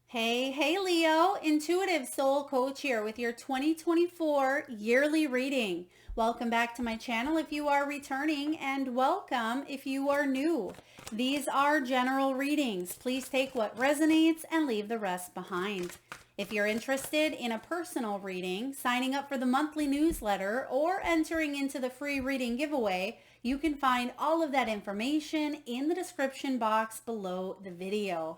Hey, Leo, Intuitive Soul Coach here with your 2024 yearly reading. Welcome back to my channel if you are returning, and welcome if you are new. These are general readings. Please take what resonates and leave the rest behind. If you're interested in a personal reading, signing up for the monthly newsletter, or entering into the free reading giveaway, you can find all of that information in the description box below the video.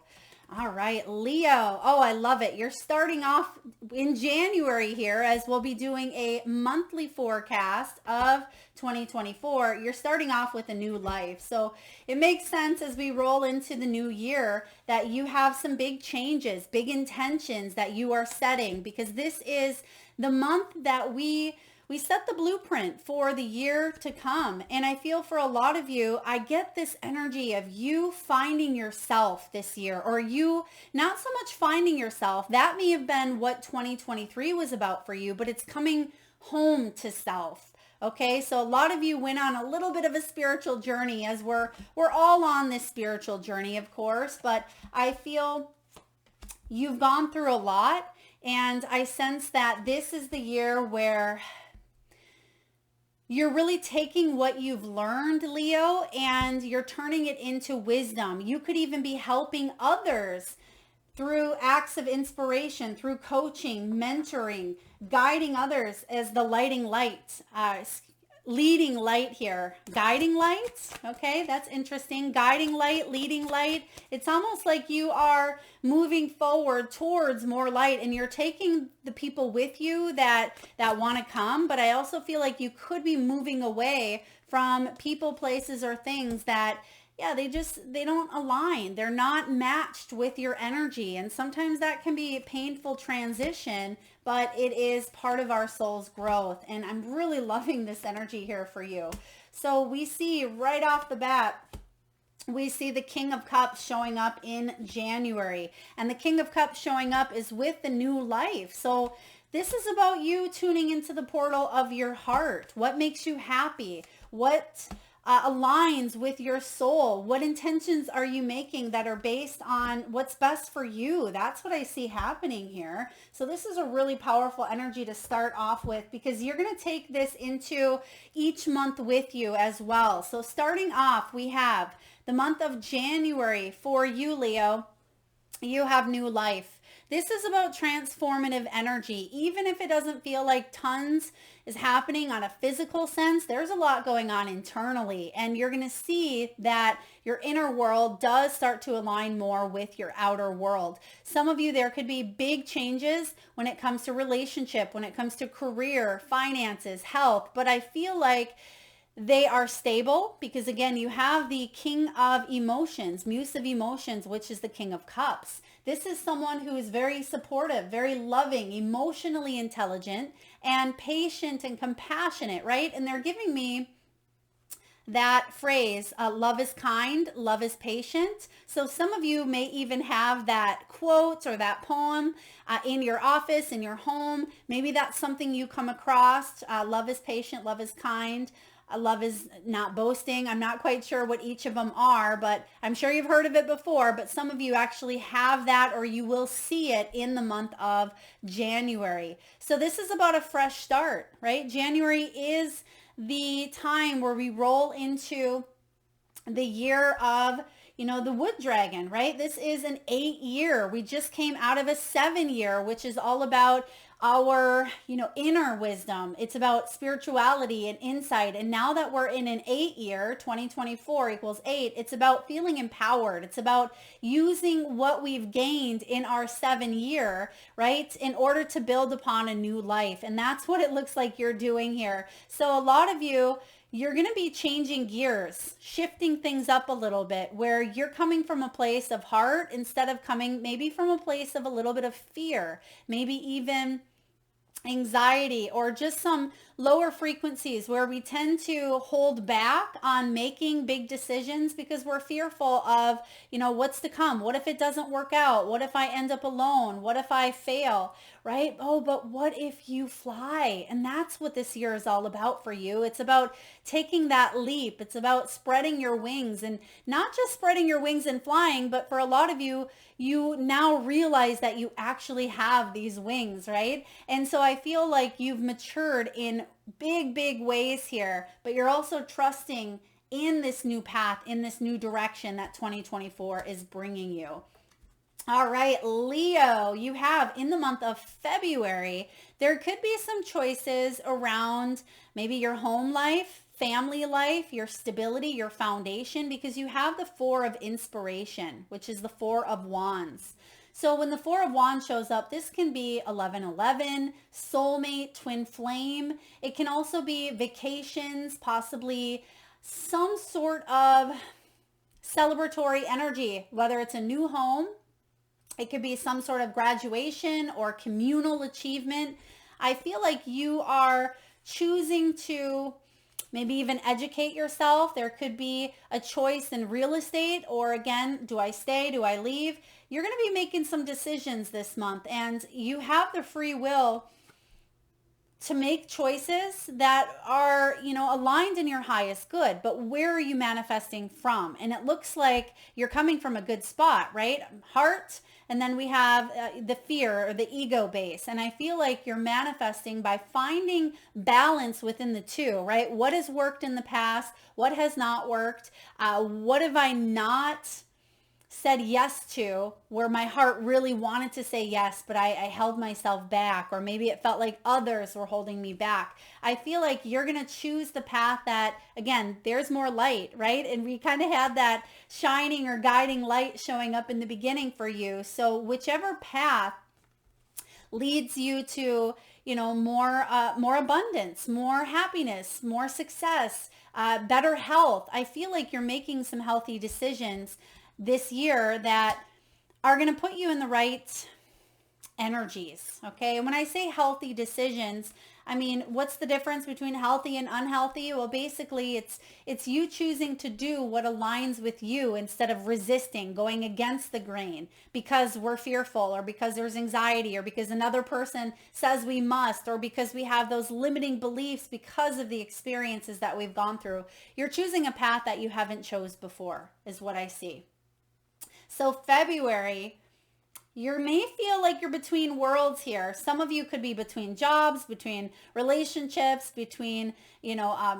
All right, Leo. Oh, I love it. You're starting off in January here as we'll be doing a monthly forecast of 2024. You're starting off with a new life. So it makes sense as we roll into the new year that you have some big changes, big intentions that you are setting, because this is the month that we set the blueprint for the year to come. And I feel for a lot of you, I get this energy of you finding yourself this year, or you not so much finding yourself. That may have been what 2023 was about for you, but it's coming home to self. Okay, so a lot of you went on a little bit of a spiritual journey, as we're all on this spiritual journey, of course, but I feel you've gone through a lot, and I sense that this is the year where you're really taking what you've learned, Leo, and you're turning it into wisdom. You could even be helping others through acts of inspiration, through coaching, mentoring, guiding others as the leading light here. Guiding light, okay, that's interesting. Guiding light, leading light. It's almost like you are moving forward towards more light, and you're taking the people with you that want to come, but I also feel like you could be moving away from people, places, or things that they don't align. They're not matched with your energy. And sometimes that can be a painful transition, but it is part of our soul's growth. And I'm really loving this energy here for you. So we see right off the bat, we see the King of Cups showing up in January. And the King of Cups showing up is with the new life. So this is about you tuning into the portal of your heart. What makes you happy? What aligns with your soul? What intentions are you making that are based on what's best for you? That's what I see happening here. So this is a really powerful energy to start off with, because you're going to take this into each month with you as well. So starting off, we have the month of January for you, Leo. You have new life. This is about transformative energy. Even if it doesn't feel like tons is happening on a physical sense, there's a lot going on internally. And you're going to see that your inner world does start to align more with your outer world. Some of you, there could be big changes when it comes to relationship, when it comes to career, finances, health. But I feel like they are stable because, again, you have the King of Emotions, Muse of Emotions, which is the King of Cups. This is someone who is very supportive, very loving, emotionally intelligent, and patient and compassionate, right? And they're giving me that phrase, love is kind, love is patient. So some of you may even have that quote or that poem in your office, in your home. Maybe that's something you come across. Love is patient, love is kind. Love is not boasting. I'm not quite sure what each of them are, but I'm sure you've heard of it before. But some of you actually have that, or you will see it in the month of January. So this is about a fresh start, right? January is the time where we roll into the year of, the wood dragon, right? This is an 8-year. We just came out of a 7-year, which is all about our, inner wisdom. It's about spirituality and insight. And now that we're in an 8-year, 2024 equals 8, it's about feeling empowered. It's about using what we've gained in our 7-year, right, in order to build upon a new life. And that's what it looks like you're doing here. So a lot of you, you're going to be changing gears, shifting things up a little bit, where you're coming from a place of heart instead of coming maybe from a place of a little bit of fear, maybe even anxiety, or just some lower frequencies where we tend to hold back on making big decisions because we're fearful of, what's to come. What if it doesn't work out? What if I end up alone? What if I fail? Right? Oh, but what if you fly? And that's what this year is all about for you. It's about taking that leap. It's about spreading your wings, and not just spreading your wings and flying, but for a lot of you, you now realize that you actually have these wings, right? And so I feel like you've matured in big, big ways here, but you're also trusting in this new path, in this new direction that 2024 is bringing you. All right, Leo, you have in the month of February, there could be some choices around maybe your home life, family life, your stability, your foundation, because you have the Four of Inspiration, which is the Four of Wands. So when the Four of Wands shows up, this can be 1111, soulmate, twin flame. It can also be vacations, possibly some sort of celebratory energy, whether it's a new home. It could be some sort of graduation or communal achievement. I feel like you are choosing to maybe even educate yourself. There could be a choice in real estate, or again, do I stay? Do I leave? You're going to be making some decisions this month, and you have the free will to make choices that are, aligned in your highest good. But where are you manifesting from? And it looks like you're coming from a good spot, right? Heart. And then we have the fear or the ego base. And I feel like you're manifesting by finding balance within the two, right? What has worked in the past? What has not worked? What have I not said yes to, where my heart really wanted to say yes, but I held myself back, or maybe it felt like others were holding me back. I feel like you're going to choose the path that, again, there's more light, right? And we kind of had that shining or guiding light showing up in the beginning for you. So whichever path leads you to, more abundance, more happiness, more success, better health. I feel like you're making some healthy decisions this year that are going to put you in the right energies. Okay. And when I say healthy decisions, I mean, what's the difference between healthy and unhealthy? Well, basically it's you choosing to do what aligns with you instead of resisting, going against the grain because we're fearful, or because there's anxiety, or because another person says we must, or because we have those limiting beliefs because of the experiences that we've gone through. You're choosing a path that you haven't chose before, is what I see. So February, you may feel like you're between worlds here. Some of you could be between jobs, between relationships, between,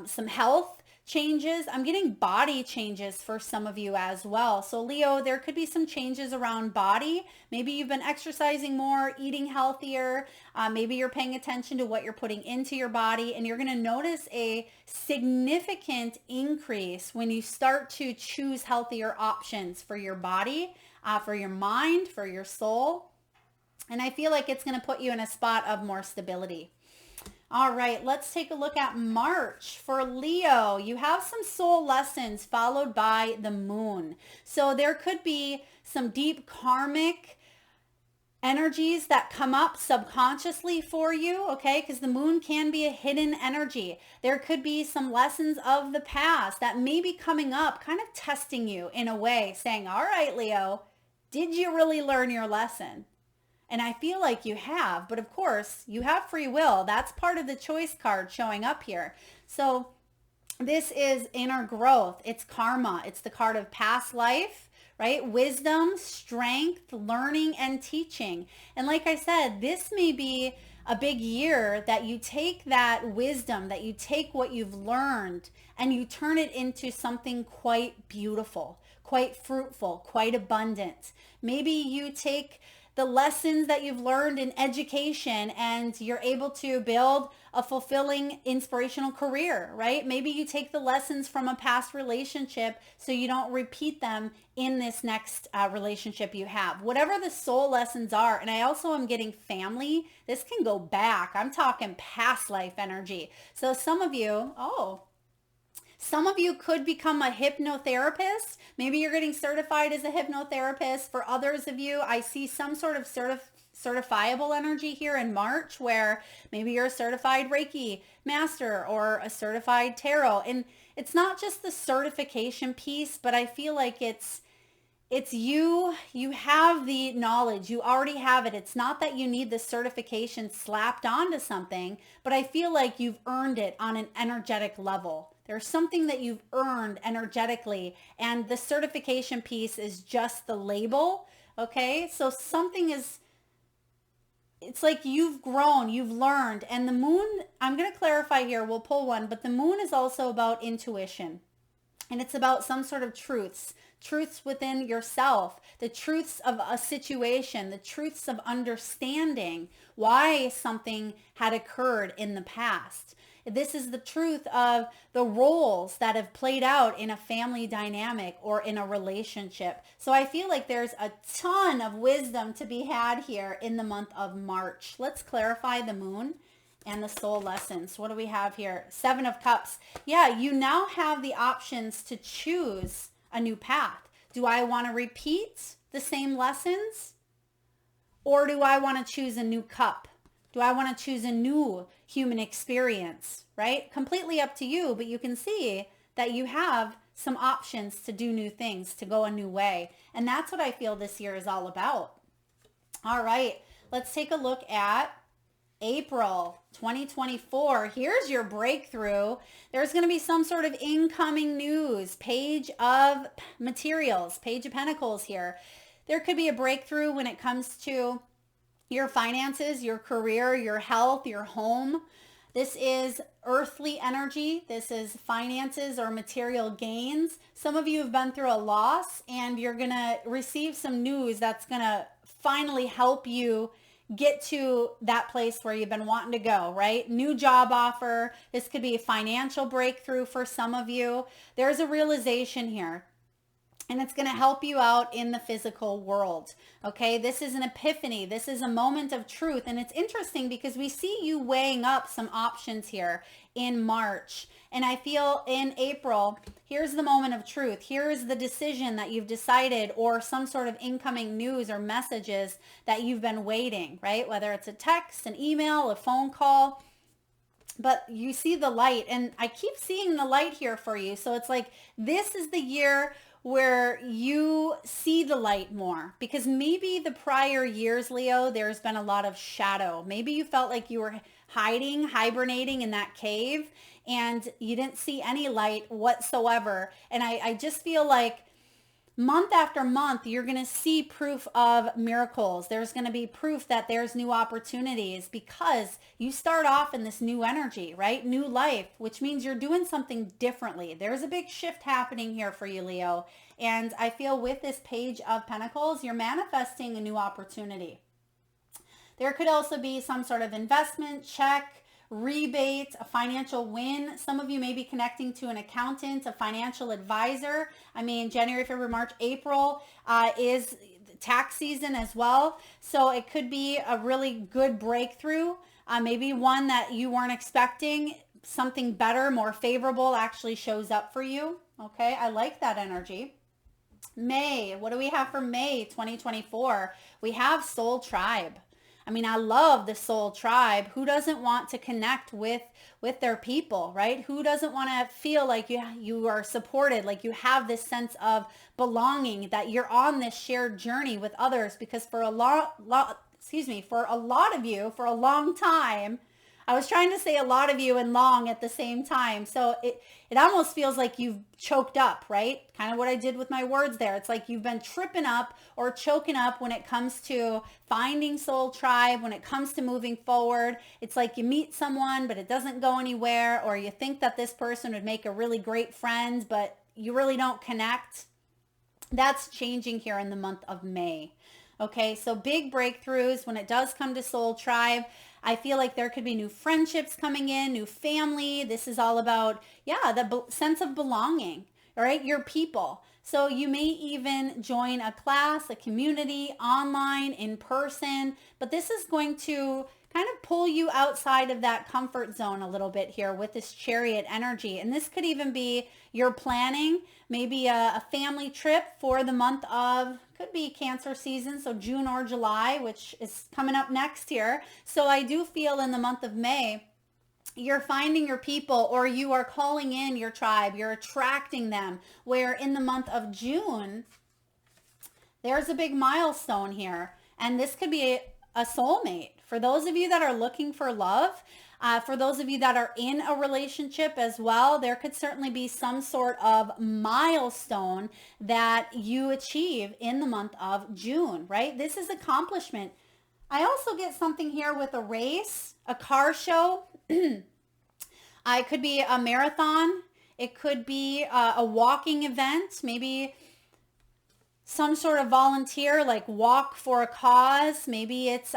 some health changes. I'm getting body changes for some of you as well. So Leo, there could be some changes around body. Maybe you've been exercising more, eating healthier. Maybe you're paying attention to what you're putting into your body, and you're going to notice a significant increase when you start to choose healthier options for your body, for your mind, for your soul. And I feel like it's going to put you in a spot of more stability. All right, let's take a look at March. For Leo, you have some soul lessons followed by the moon. So there could be some deep karmic energies that come up subconsciously for you, okay? Because the moon can be a hidden energy. There could be some lessons of the past that may be coming up, kind of testing you in a way, saying, all right, Leo, did you really learn your lesson? And I feel like you have, but of course you have free will. That's part of the choice card showing up here. So this is inner growth. It's karma. It's the card of past life, right? Wisdom, strength, learning, and teaching. And like I said, this may be a big year that you take that wisdom, that you take what you've learned and you turn it into something quite beautiful, quite fruitful, quite abundant. Maybe you take the lessons that you've learned in education and you're able to build a fulfilling, inspirational career, right? Maybe you take the lessons from a past relationship so you don't repeat them in this next relationship you have. Whatever the soul lessons are, and I also am getting family. This can go back. I'm talking past life energy. So some of you, Some of you could become a hypnotherapist. Maybe you're getting certified as a hypnotherapist. For others of you, I see some sort of certifiable energy here in March where maybe you're a certified Reiki master or a certified tarot. And it's not just the certification piece, but I feel like it's you have the knowledge, you already have it. It's not that you need the certification slapped onto something, but I feel like you've earned it on an energetic level. There's something that you've earned energetically, and the certification piece is just the label. Okay, so something is, it's like you've grown, you've learned. And the moon, I'm going to clarify here, we'll pull one, but the moon is also about intuition. And it's about some sort of truths within yourself, the truths of a situation, the truths of understanding why something had occurred in the past. This is the truth of the roles that have played out in a family dynamic or in a relationship. So I feel like there's a ton of wisdom to be had here in the month of March. Let's clarify the moon and the soul lessons. What do we have here? 7 of Cups. Yeah, you now have the options to choose a new path. Do I want to repeat the same lessons? Or do I want to choose a new cup? Do I want to choose a new human experience, right? Completely up to you, but you can see that you have some options to do new things, to go a new way. And that's what I feel this year is all about. All right, let's take a look at April 2024. Here's your breakthrough. There's going to be some sort of incoming news. Page of materials, Page of Pentacles here. There could be a breakthrough when it comes to your finances, your career, your health, your home. This is earthly energy. This is finances or material gains. Some of you have been through a loss and you're going to receive some news that's going to finally help you get to that place where you've been wanting to go, right? New job offer. This could be a financial breakthrough for some of you. There's a realization here, and it's going to help you out in the physical world. Okay, this is an epiphany. This is a moment of truth. And it's interesting because we see you weighing up some options here in March. And I feel in April, here's the moment of truth. Here's the decision that you've decided, or some sort of incoming news or messages that you've been waiting, right? Whether it's a text, an email, a phone call. But you see the light, and I keep seeing the light here for you. So it's like, this is the year where you see the light more, because maybe the prior years, Leo, there's been a lot of shadow. Maybe you felt like you were hiding, hibernating in that cave, and you didn't see any light whatsoever. And I just feel like month after month, you're going to see proof of miracles. There's going to be proof that there's new opportunities because you start off in this new energy, right? New life, which means you're doing something differently. There's a big shift happening here for you, Leo. And I feel with this Page of Pentacles, you're manifesting a new opportunity. There could also be some sort of investment, check, rebate, a financial win. Some of you may be connecting to an accountant, a financial advisor. I mean, January, February, March, April is tax season as well. So it could be a really good breakthrough. Maybe one that you weren't expecting. Something better, more favorable actually shows up for you. Okay, I like that energy. May, what do we have for May 2024? We have Soul Tribe. I mean, I love the soul tribe. Who doesn't want to connect with their people, right? Who doesn't want to feel like you are supported, like you have this sense of belonging, that you're on this shared journey with others? Because for a lot of you, for a long time, I was trying to say a lot of you and long at the same time. So it almost feels like you've choked up, right? Kind of what I did with my words there. It's like you've been tripping up or choking up when it comes to finding soul tribe, when it comes to moving forward. It's like you meet someone, but it doesn't go anywhere, or you think that this person would make a really great friend, but you really don't connect. That's changing here in the month of May. Okay, so big breakthroughs when it does come to soul tribe. I feel like there could be new friendships coming in, new family. This is all about, the sense of belonging, all right? Your people. So you may even join a class, a community, online, in person, but this is going to kind of pull you outside of that comfort zone a little bit here with this Chariot energy. And this could even be you're planning maybe a family trip for the month of, could be Cancer season, so June or July, which is coming up next here. So I do feel in the month of May, you're finding your people, or you are calling in your tribe, you're attracting them, where in the month of June, there's a big milestone here. And this could be a soulmate. For those of you that are looking for love, for those of you that are in a relationship as well, there could certainly be some sort of milestone that you achieve in the month of June, right? This is accomplishment. I also get something here with a race, a car show. It could be a marathon. It could be a walking event, maybe some sort of volunteer, like walk for a cause. Maybe it's,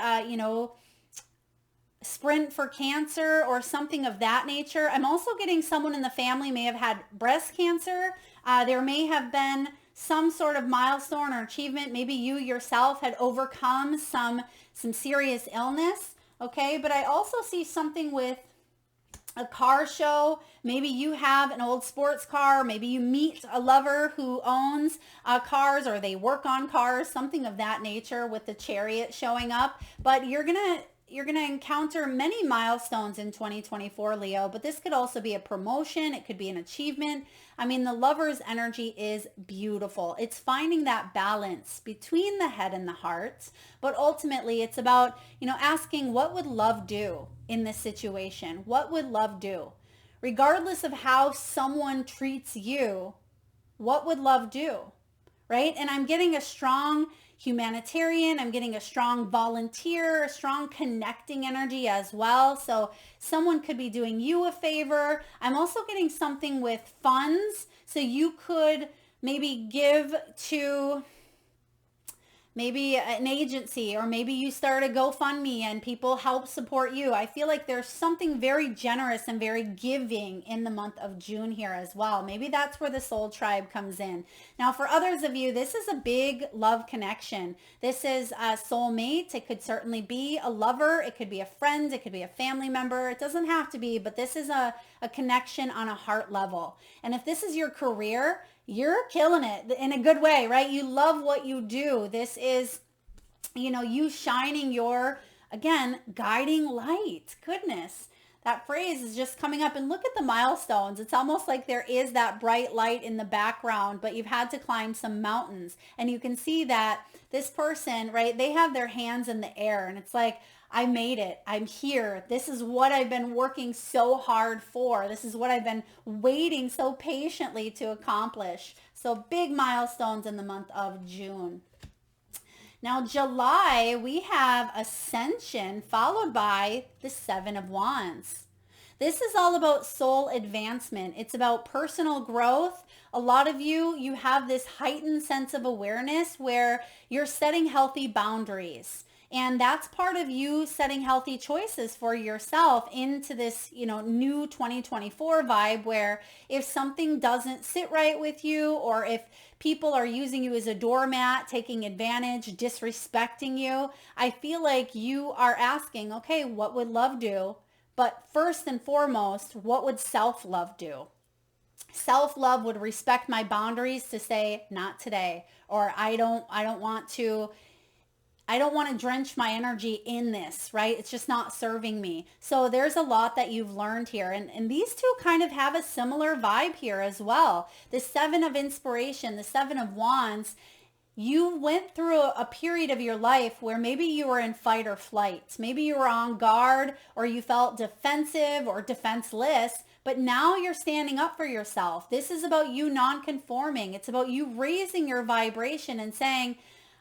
sprint for cancer or something of that nature. I'm also getting someone in the family may have had breast cancer. There may have been some sort of milestone or achievement. Maybe you yourself had overcome some serious illness. Okay. But I also see something with a car show. Maybe you have an old sports car. Maybe you meet a lover who owns cars, or they work on cars, something of that nature with the Chariot showing up. But you're going to encounter many milestones in 2024, Leo, but this could also be a promotion. It could be an achievement. I mean, the Lover's energy is beautiful. It's finding that balance between the head and the heart, but ultimately it's about, asking what would love do in this situation? What would love do? Regardless of how someone treats you, what would love do? Right? And I'm getting a strong humanitarian. I'm getting a strong volunteer, a strong connecting energy as well. So someone could be doing you a favor. I'm also getting something with funds. So you could maybe give to maybe an agency, or maybe you start a GoFundMe and people help support you. I feel like there's something very generous and very giving in the month of June here as well. Maybe that's where the soul tribe comes in. Now, for others of you, this is a big love connection. This is a soulmate. It could certainly be a lover. It could be a friend. It could be a family member. It doesn't have to be, but this is a connection on a heart level. And if this is your career, you're killing it in a good way, right? You love what you do. This is, you shining your, again, guiding light. Goodness, that phrase is just coming up. And look at the milestones. It's almost like there is that bright light in the background, but you've had to climb some mountains. And you can see that this person, right, they have their hands in the air, and it's like, I made it. I'm here. This is what I've been working so hard for. This is what I've been waiting so patiently to accomplish. So big milestones in the month of June. Now, July, we have Ascension followed by the Seven of Wands. This is all about soul advancement. It's about personal growth. A lot of you have this heightened sense of awareness where you're setting healthy boundaries. And that's part of you setting healthy choices for yourself into this, new 2024 vibe, where if something doesn't sit right with you, or if people are using you as a doormat, taking advantage, disrespecting you, I feel like you are asking, okay, what would love do? But first and foremost, what would self-love do? Self-love would respect my boundaries to say, not today, or I don't want to drench my energy in this, right? It's just not serving me. So there's a lot that you've learned here. And these two kind of have a similar vibe here as well. The Seven of Inspiration, the Seven of Wands, you went through a period of your life where maybe you were in fight or flight. Maybe you were on guard, or you felt defensive or defenseless, but now you're standing up for yourself. This is about you non-conforming. It's about you raising your vibration and saying,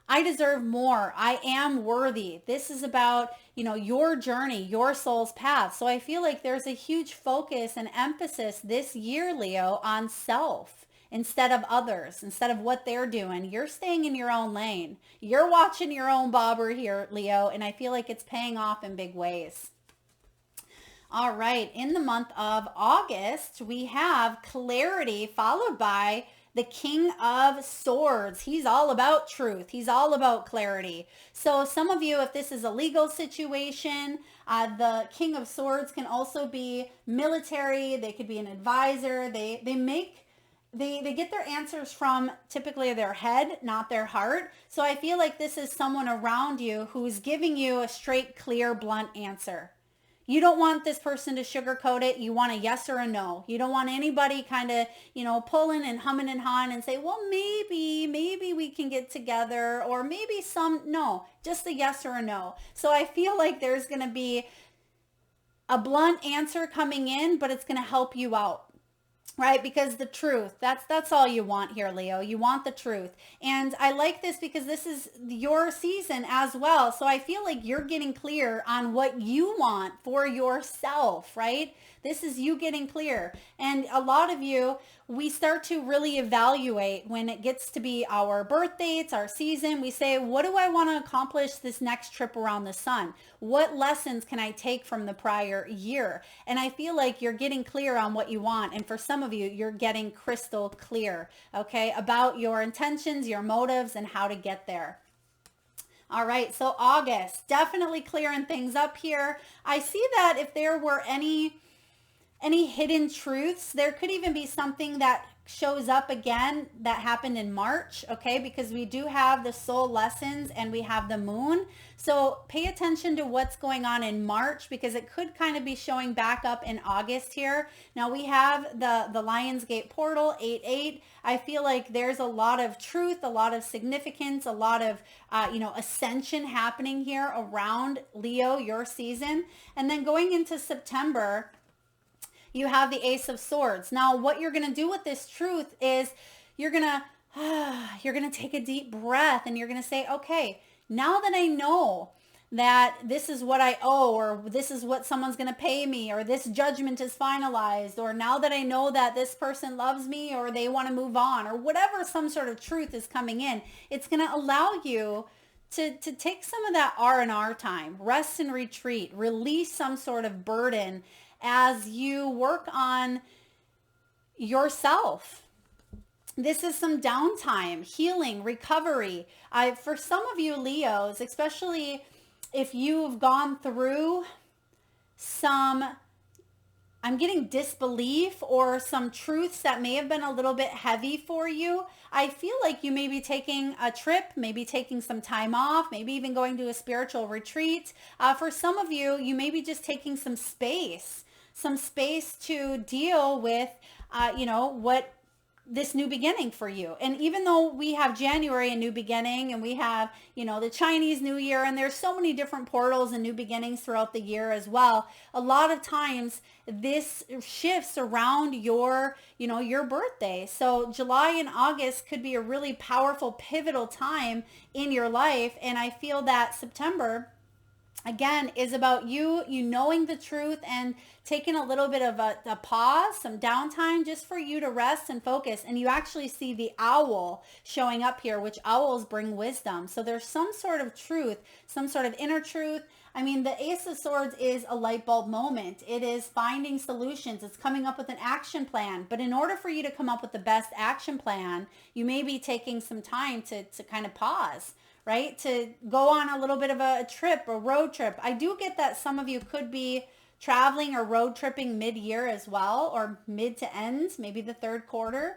I deserve more. I am worthy. This is about, your journey, your soul's path. So I feel like there's a huge focus and emphasis this year, Leo, on self instead of others, instead of what they're doing. You're staying in your own lane. You're watching your own bobber here, Leo, and I feel like it's paying off in big ways. All right, in the month of August, we have clarity followed by The King of Swords. He's all about truth. He's all about clarity. So some of you, if this is a legal situation, the King of Swords can also be military. They could be an advisor. They get their answers from typically their head, not their heart. So I feel like this is someone around you who's giving you a straight, clear, blunt answer. You don't want this person to sugarcoat it. You want a yes or a no. You don't want anybody kind of, pulling and humming and hawing and say, well, maybe we can get together, or maybe no, just a yes or a no. So I feel like there's going to be a blunt answer coming in, but it's going to help you out. Right? Because the truth, that's all you want here, Leo. You want the truth. And I like this because this is your season as well. So I feel like you're getting clear on what you want for yourself, right? This is you getting clear. And a lot of you, we start to really evaluate when it gets to be our birth dates, our season. We say, what do I want to accomplish this next trip around the sun? What lessons can I take from the prior year? And I feel like you're getting clear on what you want. And for some of you, you're getting crystal clear, okay, about your intentions, your motives, and how to get there. All right, so August, definitely clearing things up here. I see that if there were any hidden truths, there could even be something that shows up again that happened in March, okay? Because we do have the soul lessons and we have the moon. So pay attention to what's going on in March, because it could kind of be showing back up in August here. Now we have the Lionsgate portal 8-8. I feel like there's a lot of truth, a lot of significance, a lot of, ascension happening here around Leo, your season. And then going into September, you have the Ace of Swords. Now, what you're going to do with this truth is you're going to take a deep breath and you're going to say, okay, now that I know that this is what I owe, or this is what someone's going to pay me, or this judgment is finalized, or now that I know that this person loves me, or they want to move on, or whatever some sort of truth is coming in, it's going to allow you to take some of that R&R time, rest and retreat, release some sort of burden as you work on yourself. This is some downtime, healing, recovery. For some of you Leos, especially if you've gone through I'm getting disbelief or some truths that may have been a little bit heavy for you. I feel like you may be taking a trip, maybe taking some time off, maybe even going to a spiritual retreat. For some of you, you may be just taking some space to deal with, what this new beginning for you. And even though we have January, a new beginning, and we have, the Chinese New Year, and there's so many different portals and new beginnings throughout the year as well, a lot of times this shifts around your birthday. So July and August could be a really powerful, pivotal time in your life. And I feel that September, again, is about you knowing the truth and taking a little bit of a pause, some downtime, just for you to rest and focus. And you actually see the owl showing up here, which owls bring wisdom. So there's some sort of truth, some sort of inner truth. I mean, the Ace of Swords is a light bulb moment. It is finding solutions. It's coming up with an action plan. But in order for you to come up with the best action plan, you may be taking some time to kind of pause, right? To go on a little bit of a trip, a road trip. I do get that some of you could be traveling or road tripping mid-year as well, or mid to end, maybe the third quarter.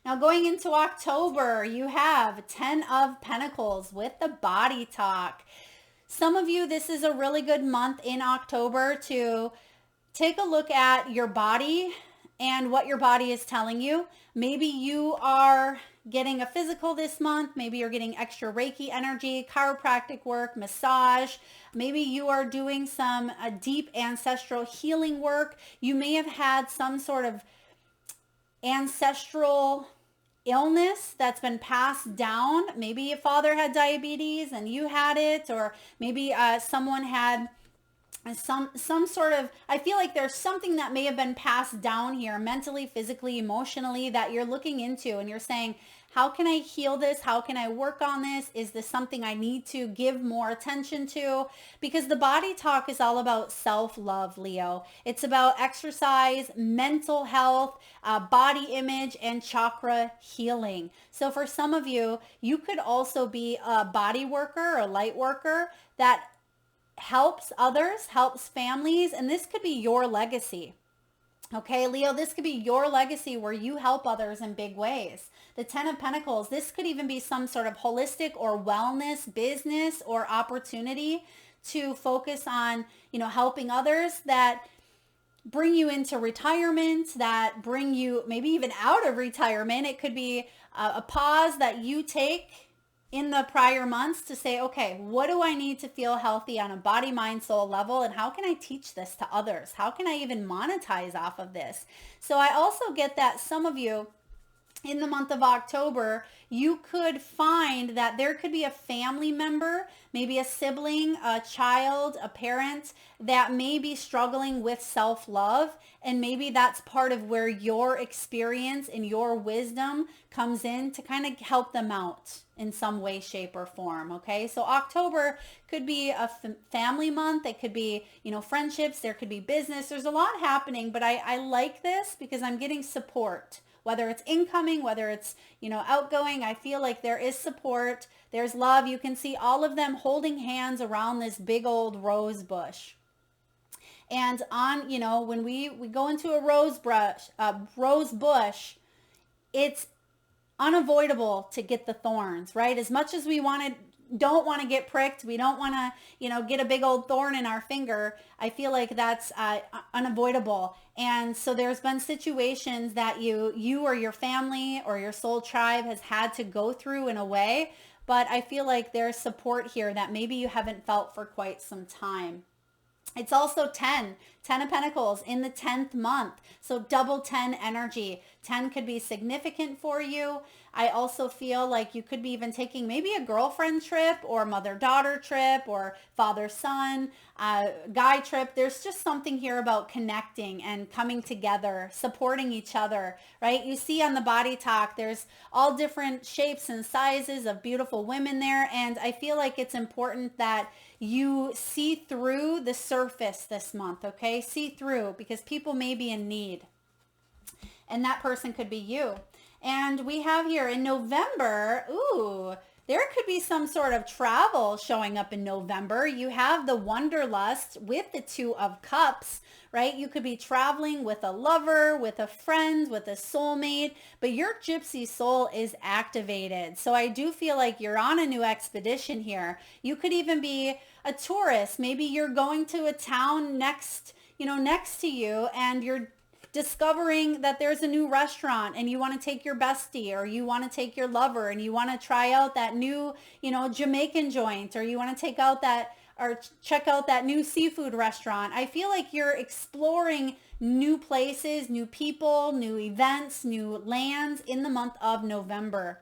Now going into October, you have 10 of Pentacles with the body talk. Some of you, this is a really good month in October to take a look at your body and what your body is telling you. Maybe you are getting a physical this month. Maybe you're getting extra Reiki energy, chiropractic work, massage. Maybe you are doing some deep ancestral healing work. You may have had some sort of ancestral illness that's been passed down. Maybe your father had diabetes and you had it, or maybe someone had some sort of, I feel like there's something that may have been passed down here mentally, physically, emotionally, that you're looking into and you're saying, How can I heal this? How can I work on this? Is this something I need to give more attention to? Because the body talk is all about self-love, Leo. It's about exercise, mental health, body image, and chakra healing. So for some of you, you could also be a body worker or light worker that helps others, helps families, and this could be your legacy. Okay, Leo, this could be your legacy where you help others in big ways. The Ten of Pentacles, this could even be some sort of holistic or wellness business or opportunity to focus on, helping others that bring you into retirement, that bring you maybe even out of retirement. It could be a pause that you take in the prior months to say, okay, what do I need to feel healthy on a body, mind, soul level? And how can I teach this to others? How can I even monetize off of this? So I also get that some of you in the month of October, you could find that there could be a family member, maybe a sibling, a child, a parent that may be struggling with self-love. And maybe that's part of where your experience and your wisdom comes in to kind of help them out in some way, shape, or form. Okay. So October could be a family month. It could be, friendships. There could be business. There's a lot happening, but I like this because I'm getting support. Whether it's incoming, whether it's, outgoing, I feel like there is support. There's love. You can see all of them holding hands around this big old rose bush. And on, when we go into a rose bush, it's unavoidable to get the thorns, right? As much as we don't want to get pricked, we don't want to, get a big old thorn in our finger. I feel like that's unavoidable. And so there's been situations that you or your family or your soul tribe has had to go through in a way, but I feel like there's support here that maybe you haven't felt for quite some time. It's also 10 of Pentacles in the 10th month. So double 10 energy. 10 could be significant for you. I also feel like you could be even taking maybe a girlfriend trip or mother-daughter trip or father-son guy trip. There's just something here about connecting and coming together, supporting each other, right? You see on the body talk, there's all different shapes and sizes of beautiful women there. And I feel like it's important that you see through the surface this month, okay? See through, because people may be in need. And that person could be you. And we have here in November, there could be some sort of travel showing up in November. You have the Wanderlust with the Two of Cups, right? You could be traveling with a lover, with a friend, with a soulmate, but your gypsy soul is activated. So I do feel like you're on a new expedition here. You could even be a tourist. Maybe you're going to a town next to you, and you're discovering that there's a new restaurant and you want to take your bestie or you want to take your lover and you want to try out that new, Jamaican joint, or you want to take out that or check out that new seafood restaurant. I feel like you're exploring new places, new people, new events, new lands in the month of November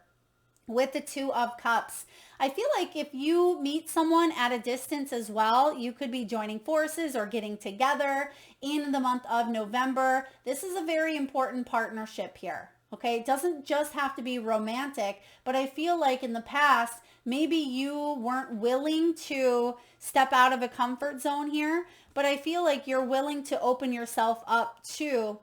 with the Two of Cups. I feel like if you meet someone at a distance as well, you could be joining forces or getting together in the month of November. This is a very important partnership here. Okay, it doesn't just have to be romantic, but I feel like in the past, maybe you weren't willing to step out of a comfort zone here, but I feel like you're willing to open yourself up to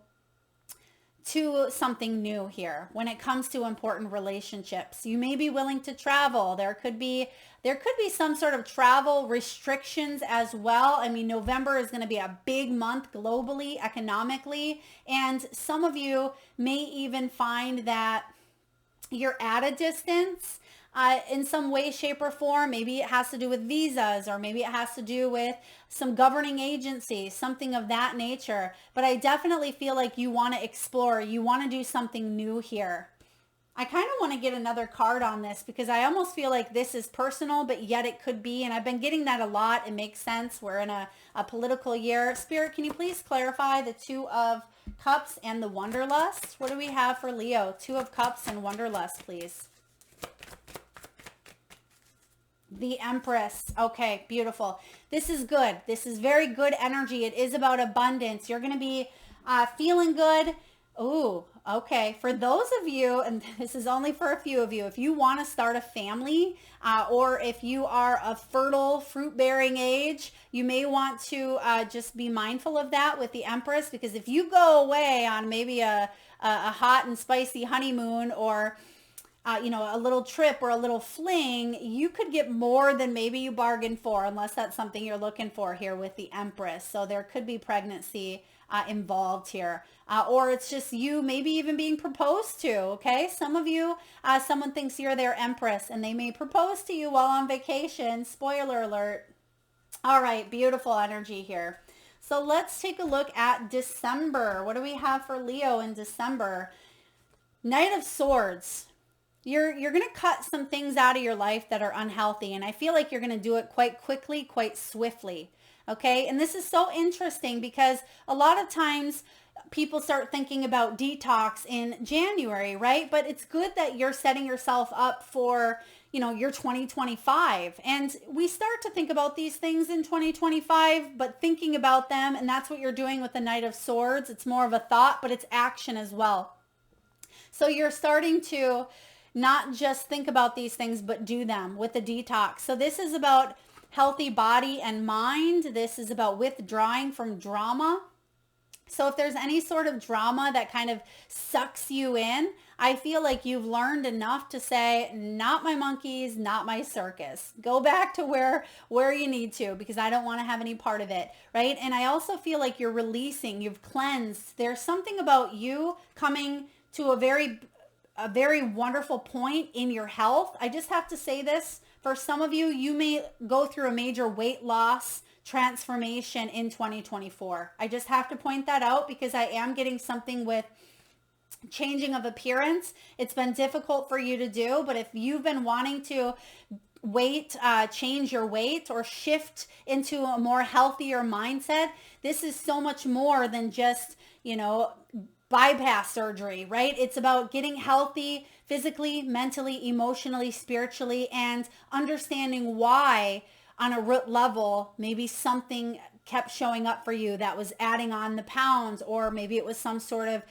something new here when it comes to important relationships. You may be willing to travel. There could be some sort of travel restrictions as well. I mean, November is going to be a big month globally, economically, and some of you may even find that you're at a distance in some way, shape, or form. Maybe it has to do with visas, or maybe it has to do with some governing agency, something of that nature. But I definitely feel like you want to explore. You want to do something new here. I kind of want to get another card on this because I almost feel like this is personal, but yet it could be. And I've been getting that a lot. It makes sense. We're in a political year. Spirit, can you please clarify the Two of Cups and the Wanderlust? What do we have for Leo? Two of Cups and Wanderlust, please. The Empress. Okay, beautiful. This is good. This is very good energy. It is about abundance. You're going to be feeling good, Oh, okay. For those of you, and this is only for a few of you, if you want to start a family, or if you are a fertile fruit bearing age, you may want to just be mindful of that with the Empress, because if you go away on maybe a hot and spicy honeymoon, or a little trip or a little fling, you could get more than maybe you bargained for, unless that's something you're looking for here with the Empress. So there could be pregnancy involved here. Or it's just you maybe even being proposed to, okay? Some of you, someone thinks you're their Empress and they may propose to you while on vacation. Spoiler alert. All right, beautiful energy here. So let's take a look at December. What do we have for Leo in December? Knight of Swords. You're going to cut some things out of your life that are unhealthy, and I feel like you're going to do it quite quickly, quite swiftly. Okay? And this is so interesting because a lot of times people start thinking about detox in January, right? But it's good that you're setting yourself up for, your 2025. And we start to think about these things in 2025, but thinking about them, and that's what you're doing with the Knight of Swords. It's more of a thought, but it's action as well. So you're starting to not just think about these things, but do them with the detox. So this is about healthy body and mind. This is about withdrawing from drama. So if there's any sort of drama that kind of sucks you in, I feel like you've learned enough to say, not my monkeys, not my circus. Go back to where you need to, because I don't want to have any part of it, right? And I also feel like you're releasing, you've cleansed. There's something about you coming to a very wonderful point in your health. I just have to say this. For some of you, you may go through a major weight loss transformation in 2024. I just have to point that out because I am getting something with changing of appearance. It's been difficult for you to do, but if you've been wanting to change your weight or shift into a more healthier mindset, this is so much more than just, bypass surgery, right? It's about getting healthy physically, mentally, emotionally, spiritually, and understanding why on a root level, maybe something kept showing up for you that was adding on the pounds, or maybe it was some sort of,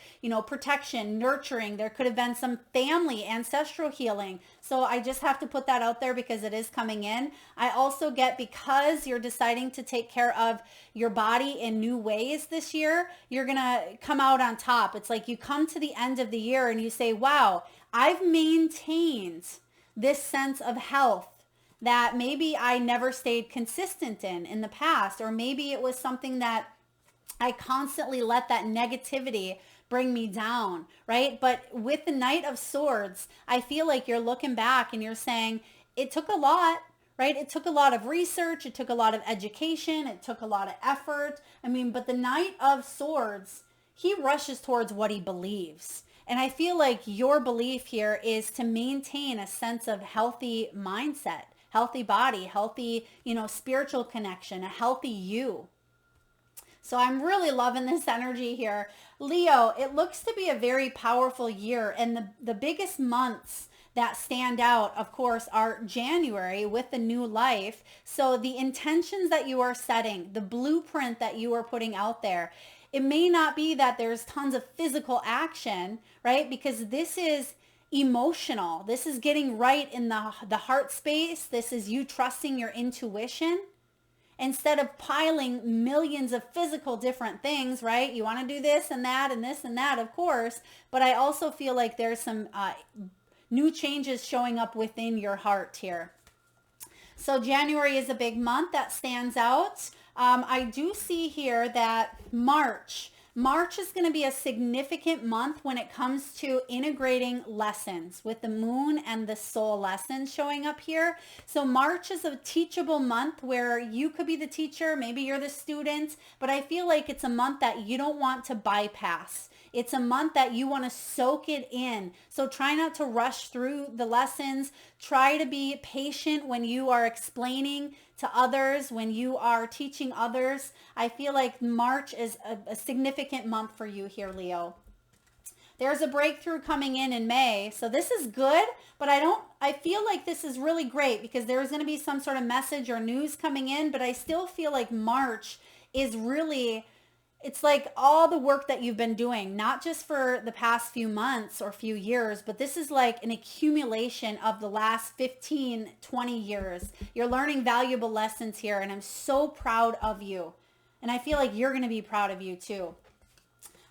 protection, nurturing. There could have been some family, ancestral healing. So I just have to put that out there because it is coming in. I also get, because you're deciding to take care of your body in new ways this year, you're going to come out on top. It's like you come to the end of the year and you say, wow, I've maintained this sense of health that maybe I never stayed consistent in the past, or maybe it was something that I constantly let that negativity bring me down, right? But with the Knight of Swords, I feel like you're looking back and you're saying, it took a lot, right? It took a lot of research. It took a lot of education. It took a lot of effort. But the Knight of Swords, he rushes towards what he believes. And I feel like your belief here is to maintain a sense of healthy mindset, healthy body, healthy, spiritual connection, a healthy you. So I'm really loving this energy here. Leo, it looks to be a very powerful year. And the biggest months that stand out, of course, are January with the new life. So the intentions that you are setting, the blueprint that you are putting out there, it may not be that there's tons of physical action, right? Because this is emotional. This is getting right in the heart space. This is you trusting your intuition instead of piling millions of physical different things, right? You want to do this and that and this and that, of course. But I also feel like there's some new changes showing up within your heart here. So January is a big month that stands out. I do see here that March is going to be a significant month when it comes to integrating lessons with the moon and the soul lessons showing up here. So March is a teachable month where you could be the teacher, maybe you're the student, but I feel like it's a month that you don't want to bypass. It's a month that you want to soak it in. So try not to rush through the lessons. Try to be patient when you are explaining to others, when you are teaching others. I feel like March is a significant month for you here, Leo. There's a breakthrough coming in May. So this is good, but I feel like this is really great because there's going to be some sort of message or news coming in, but I still feel like March is really it's like all the work that you've been doing, not just for the past few months or few years, but this is like an accumulation of the last 15, 20 years. You're learning valuable lessons here, and I'm so proud of you. And I feel like you're going to be proud of you too.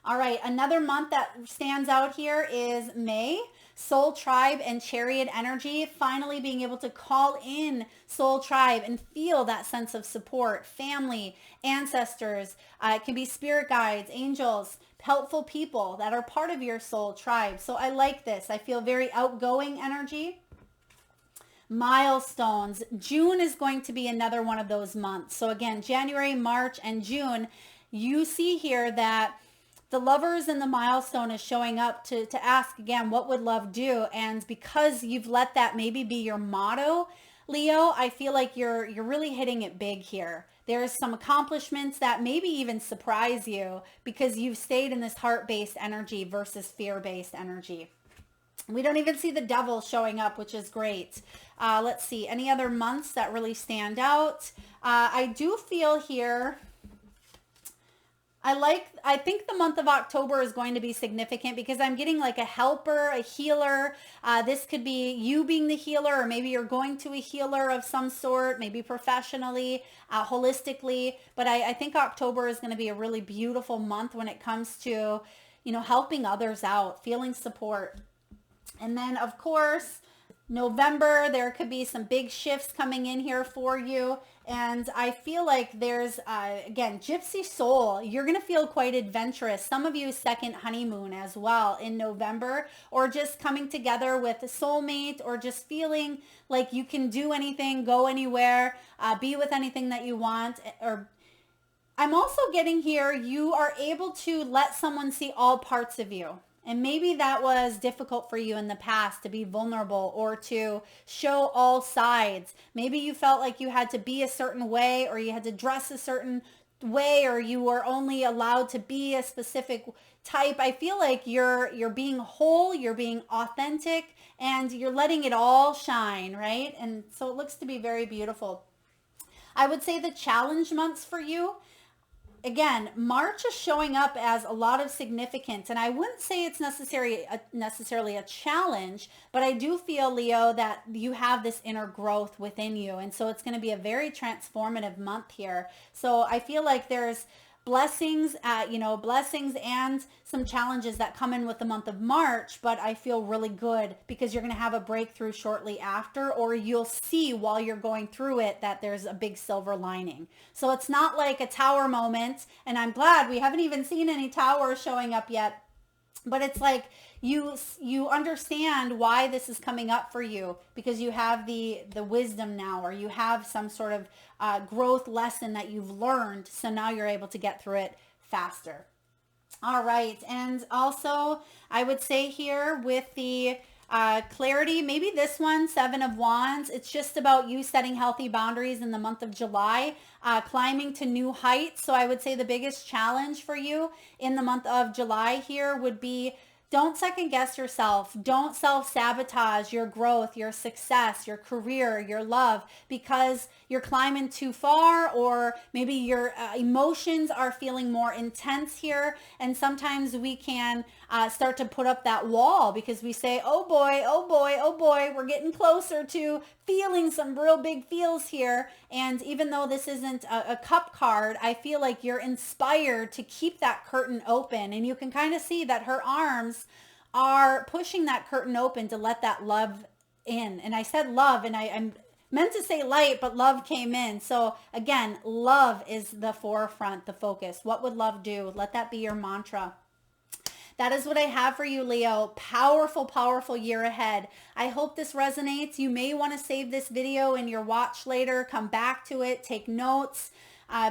All right, another month that stands out here is May. Soul Tribe and Chariot energy, finally being able to call in Soul Tribe and feel that sense of support, family, ancestors. It can be spirit guides, angels, helpful people that are part of your soul tribe. So I like this. I feel very outgoing energy. Milestones. June is going to be another one of those months. So again, January, March, and June, you see here that the lovers and the milestone is showing up to ask again, what would love do? And because you've let that maybe be your motto, Leo, I feel like you're really hitting it big here. There's some accomplishments that maybe even surprise you because you've stayed in this heart-based energy versus fear-based energy. We don't even see the devil showing up, which is great. Let's see, any other months that really stand out? I do feel here, I think the month of October is going to be significant because I'm getting like a helper, a healer. This could be you being the healer, or maybe you're going to a healer of some sort, maybe professionally, holistically. But I think October is going to be a really beautiful month when it comes to, helping others out, feeling support. And then, of course, November, there could be some big shifts coming in here for you. And I feel like there's, again, Gypsy Soul. You're going to feel quite adventurous. Some of you second honeymoon as well in November, or just coming together with a soulmate, or just feeling like you can do anything, go anywhere, be with anything that you want. Or I'm also getting here, you are able to let someone see all parts of you. And maybe that was difficult for you in the past to be vulnerable or to show all sides. Maybe you felt like you had to be a certain way, or you had to dress a certain way, or you were only allowed to be a specific type. I feel like you're being whole, you're being authentic, and you're letting it all shine, right? And so it looks to be very beautiful. I would say the challenge months for you, again, March is showing up as a lot of significance, and I wouldn't say it's necessarily a challenge, but I do feel, Leo, that you have this inner growth within you, and so it's going to be a very transformative month here. So I feel like there's blessings, blessings and some challenges that come in with the month of March, but I feel really good because you're going to have a breakthrough shortly after, or you'll see while you're going through it that there's a big silver lining. So it's not like a tower moment, and I'm glad we haven't even seen any towers showing up yet, but it's like you understand why this is coming up for you because you have the wisdom now, or you have some sort of growth lesson that you've learned. So now you're able to get through it faster. All right. And also I would say here with the clarity, maybe this one, 7 of Wands, it's just about you setting healthy boundaries in the month of July, climbing to new heights. So I would say the biggest challenge for you in the month of July here would be, don't second guess yourself. Don't self-sabotage your growth, your success, your career, your love, because you're climbing too far, or maybe your emotions are feeling more intense here. And sometimes we can start to put up that wall because we say, oh boy, oh boy, oh boy, we're getting closer to feeling some real big feels here. And even though this isn't a cup card, I feel like you're inspired to keep that curtain open. And you can kind of see that her arms are pushing that curtain open to let that love in. And I said love, and I'm meant to say light, but love came in. So again, love is the forefront, the focus. What would love do? Let that be your mantra. That is what I have for you, Leo. Powerful, powerful year ahead. I hope this resonates. You may want to save this video in your watch later, come back to it, take notes,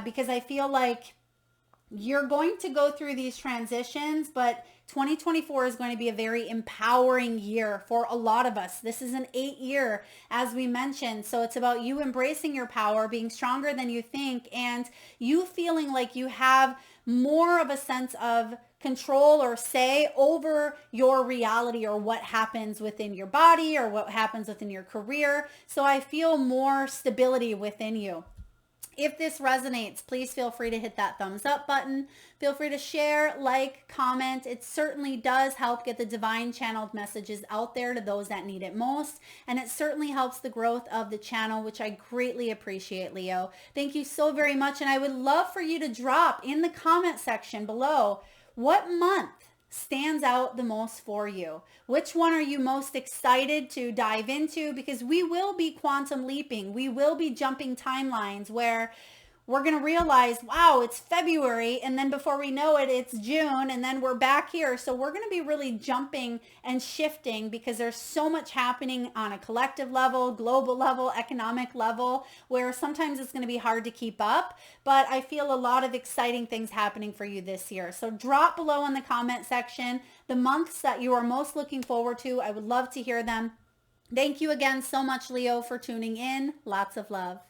because I feel like you're going to go through these transitions, but 2024 is going to be a very empowering year for a lot of us. This is an 8-year, as we mentioned. So it's about you embracing your power, being stronger than you think, and you feeling like you have more of a sense of control or say over your reality, or what happens within your body, or what happens within your career. So I feel more stability within you. If this resonates, please feel free to hit that thumbs up button. Feel free to share, like, comment. It certainly does help get the divine channeled messages out there to those that need it most. And it certainly helps the growth of the channel, which I greatly appreciate, Leo. Thank you so very much. And I would love for you to drop in the comment section below what month stands out the most for you. Which one are you most excited to dive into? Because we will be quantum leaping. We will be jumping timelines where we're going to realize, wow, it's February. And then before we know it, it's June. And then we're back here. So we're going to be really jumping and shifting because there's so much happening on a collective level, global level, economic level, where sometimes it's going to be hard to keep up. But I feel a lot of exciting things happening for you this year. So drop below in the comment section the months that you are most looking forward to. I would love to hear them. Thank you again so much, Leo, for tuning in. Lots of love.